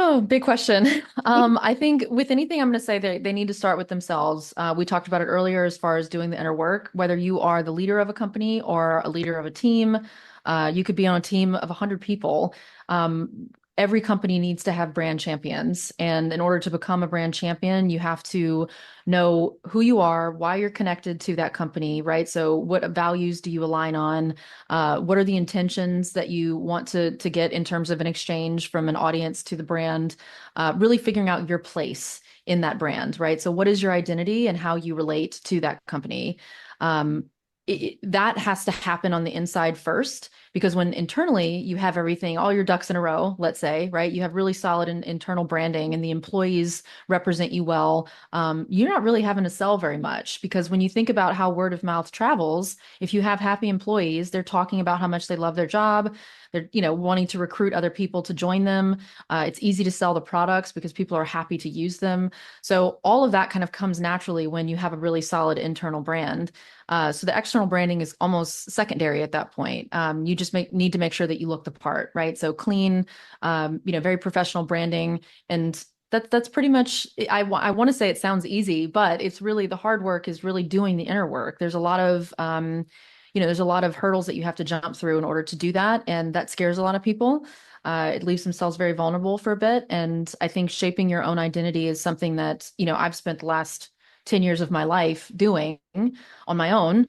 Oh, big question. I think with anything, I'm going to say they need to start with themselves. We talked about it earlier as far as doing the inner work, whether you are the leader of a company or a leader of a team, you could be on a team of 100 people. Every company needs to have brand champions. And in order to become a brand champion, you have to know who you are, why you're connected to that company, right? So what values do you align on? What are the intentions that you want to get in terms of an exchange from an audience to the brand? Really figuring out your place in that brand, right? So what is your identity and how you relate to that company? Um, that has to happen on the inside first, because when internally you have everything, all your ducks in a row, let's say, right? You have really solid internal branding and the employees represent you well. You're not really having to sell very much, because when you think about how word of mouth travels, if you have happy employees, they're talking about how much they love their job. They're, wanting to recruit other people to join them. It's easy to sell the products because people are happy to use them. So all of that kind of comes naturally when you have a really solid internal brand. So the external branding is almost secondary at that point. You just need to make sure that you look the part, right? So clean, very professional branding, and that's pretty much. I want to say it sounds easy, but it's really the hard work is really doing the inner work. There's a lot of there's a lot of hurdles that you have to jump through in order to do that, and that scares a lot of people. It leaves themselves very vulnerable for a bit, and I think shaping your own identity is something that I've spent the last 10 years of my life doing on my own.